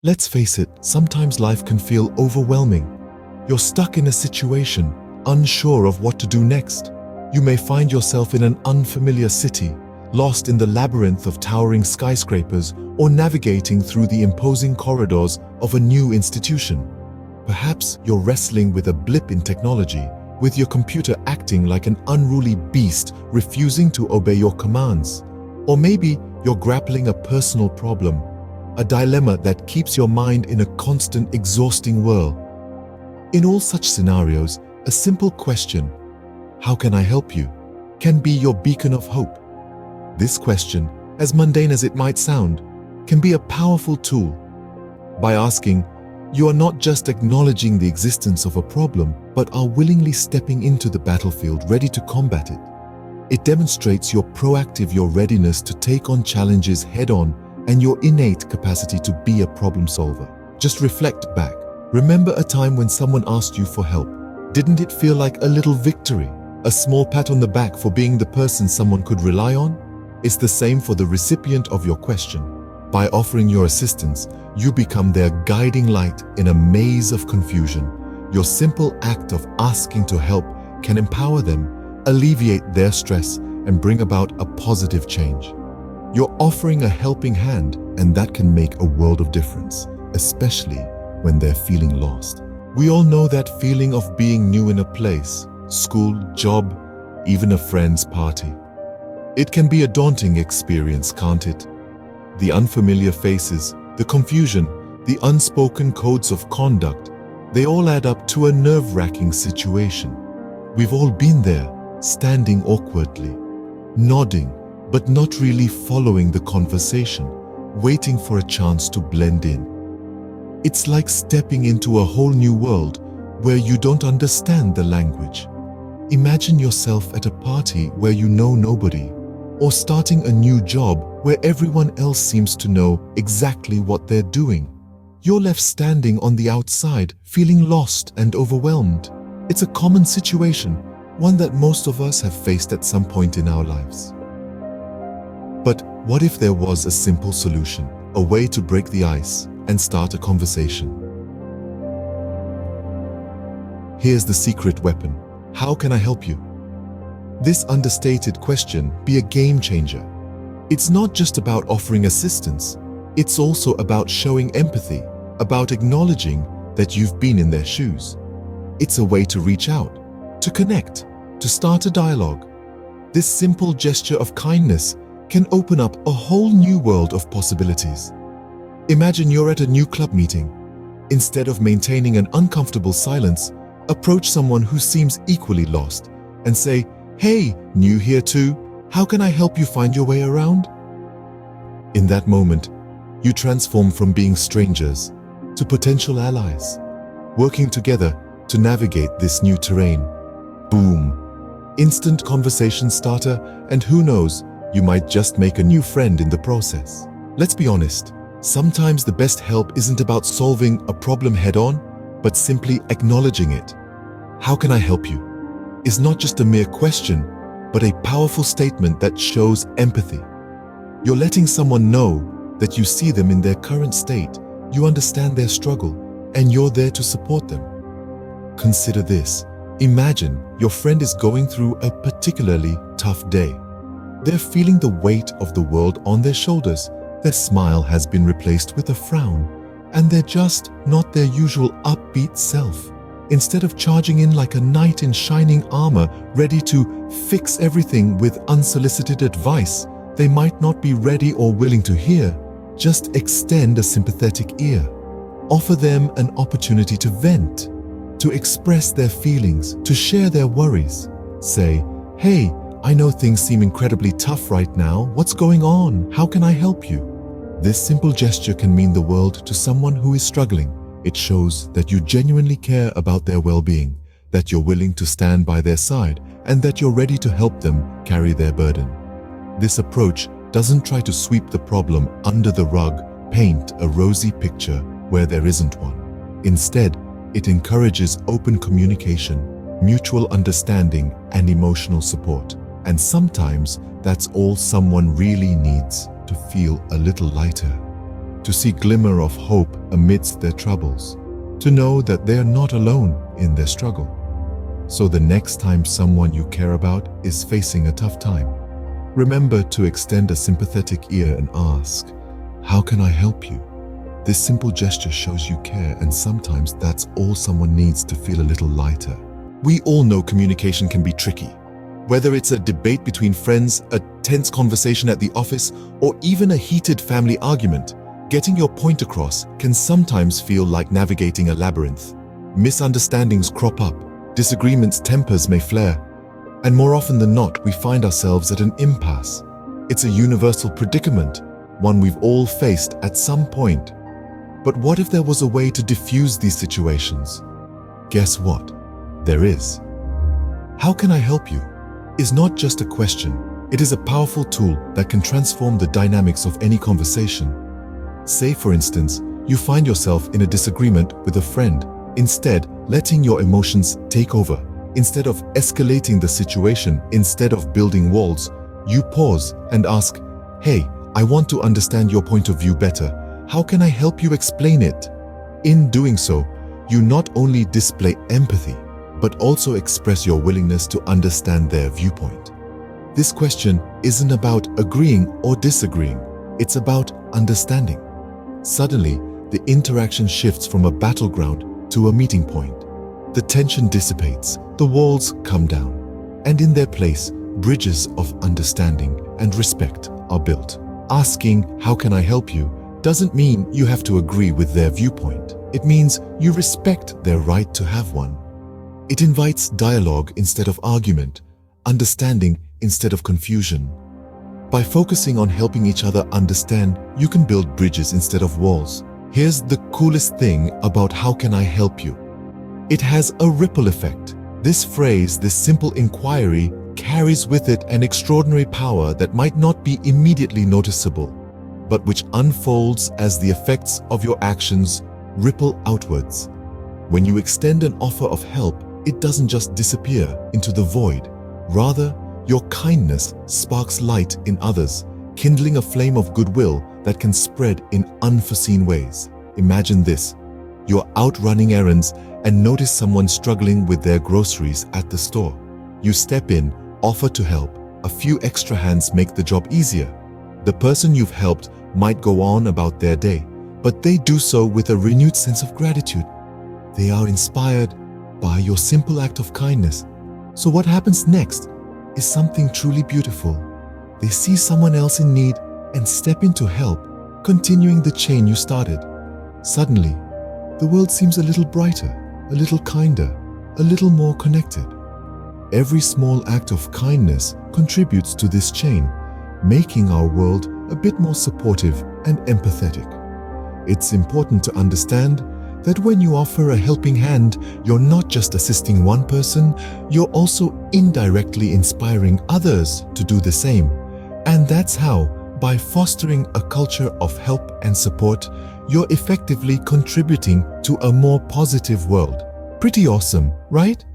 Let's face it, sometimes life can feel overwhelming. You're stuck in a situation, unsure of what to do next. You may find yourself in an unfamiliar city, lost in the labyrinth of towering skyscrapers, or navigating through the imposing corridors of a new institution. Perhaps you're wrestling with a blip in technology, with your computer acting like an unruly beast, refusing to obey your commands. Or maybe you're grappling a personal problem, a dilemma that keeps your mind in a constant, exhausting whirl. In all such scenarios, a simple question, "How can I help you?" can be your beacon of hope. This question, as mundane as it might sound, can be a powerful tool. By asking, you are not just acknowledging the existence of a problem, but are willingly stepping into the battlefield ready to combat it. It demonstrates your readiness to take on challenges head-on and your innate capacity to be a problem solver. Just reflect back. Remember a time when someone asked you for help. Didn't it feel like a little victory? A small pat on the back for being the person someone could rely on? It's the same for the recipient of your question. By offering your assistance, you become their guiding light in a maze of confusion. Your simple act of asking to help can empower them, alleviate their stress, and bring about a positive change. You're offering a helping hand, and that can make a world of difference, especially when they're feeling lost. We all know that feeling of being new in a place, school, job, even a friend's party. It can be a daunting experience, can't it? The unfamiliar faces, the confusion, the unspoken codes of conduct, they all add up to a nerve-wracking situation. We've all been there, standing awkwardly, nodding, but not really following the conversation, waiting for a chance to blend in. It's like stepping into a whole new world where you don't understand the language. Imagine yourself at a party where you know nobody, or starting a new job where everyone else seems to know exactly what they're doing. You're left standing on the outside, feeling lost and overwhelmed. It's a common situation, one that most of us have faced at some point in our lives. But what if there was a simple solution, a way to break the ice and start a conversation? Here's the secret weapon. How can I help you? This understated question be a game changer. It's not just about offering assistance. It's also about showing empathy, about acknowledging that you've been in their shoes. It's a way to reach out, to connect, to start a dialogue. This simple gesture of kindness can open up a whole new world of possibilities. Imagine you're at a new club meeting. Instead of maintaining an uncomfortable silence, approach someone who seems equally lost and say, "Hey, new here too? How can I help you find your way around?" In that moment, you transform from being strangers to potential allies, working together to navigate this new terrain. Boom! Instant conversation starter, and who knows, you might just make a new friend in the process. Let's be honest, sometimes the best help isn't about solving a problem head-on, but simply acknowledging it. "How can I help you?" is not just a mere question, but a powerful statement that shows empathy. You're letting someone know that you see them in their current state, you understand their struggle, and you're there to support them. Consider this. Imagine your friend is going through a particularly tough day. They're feeling the weight of the world on their shoulders. Their smile has been replaced with a frown, and they're just not their usual upbeat self. Instead of charging in like a knight in shining armor, ready to fix everything with unsolicited advice they might not be ready or willing to hear, just extend a sympathetic ear. Offer them an opportunity to vent, to express their feelings, to share their worries. Say, "Hey, I know things seem incredibly tough right now. What's going on? How can I help you?" This simple gesture can mean the world to someone who is struggling. It shows that you genuinely care about their well-being, that you're willing to stand by their side, and that you're ready to help them carry their burden. This approach doesn't try to sweep the problem under the rug, paint a rosy picture where there isn't one. Instead, it encourages open communication, mutual understanding, and emotional support. And sometimes that's all someone really needs to feel a little lighter. to see glimmer of hope amidst their troubles, to know that they are not alone in their struggle. So the next time someone you care about is facing a tough time, remember to extend a sympathetic ear and ask, "How can I help you?" This simple gesture shows you care, and sometimes that's all someone needs to feel a little lighter. We all know communication can be tricky. Whether it's a debate between friends, a tense conversation at the office, or even a heated family argument, getting your point across can sometimes feel like navigating a labyrinth. Misunderstandings crop up, disagreements, tempers may flare, and more often than not, we find ourselves at an impasse. It's a universal predicament, one we've all faced at some point. But what if there was a way to diffuse these situations? Guess what? There is. "How can I help you?" is not just a question. It is a powerful tool that can transform the dynamics of any conversation. Say, for instance, you find yourself in a disagreement with a friend. Instead, letting your emotions take over. Instead of escalating the situation, instead of building walls, you pause and ask, "Hey, I want to understand your point of view better. How can I help you explain it?" In doing so, you not only display empathy, but also express your willingness to understand their viewpoint. This question isn't about agreeing or disagreeing. It's about understanding. Suddenly, the interaction shifts from a battleground to a meeting point. The tension dissipates, the walls come down, and in their place, bridges of understanding and respect are built. Asking, "How can I help you?" doesn't mean you have to agree with their viewpoint. It means you respect their right to have one. It invites dialogue instead of argument, understanding instead of confusion. By focusing on helping each other understand, you can build bridges instead of walls. Here's the coolest thing about "How can I help you?" It has a ripple effect. This phrase, this simple inquiry, carries with it an extraordinary power that might not be immediately noticeable, but which unfolds as the effects of your actions ripple outwards. When you extend an offer of help, it doesn't just disappear into the void. Rather, your kindness sparks light in others, kindling a flame of goodwill that can spread in unforeseen ways. Imagine this. You're out running errands and notice someone struggling with their groceries at the store. You step in, offer to help. A few extra hands make the job easier. The person you've helped might go on about their day, but they do so with a renewed sense of gratitude. They are inspired by your simple act of kindness. So what happens next is something truly beautiful. They see someone else in need and step in to help, continuing the chain you started. Suddenly, the world seems a little brighter, a little kinder, a little more connected. Every small act of kindness contributes to this chain, making our world a bit more supportive and empathetic. It's important to understand that when you offer a helping hand, you're not just assisting one person, you're also indirectly inspiring others to do the same. And that's how, by fostering a culture of help and support, you're effectively contributing to a more positive world. Pretty awesome, right?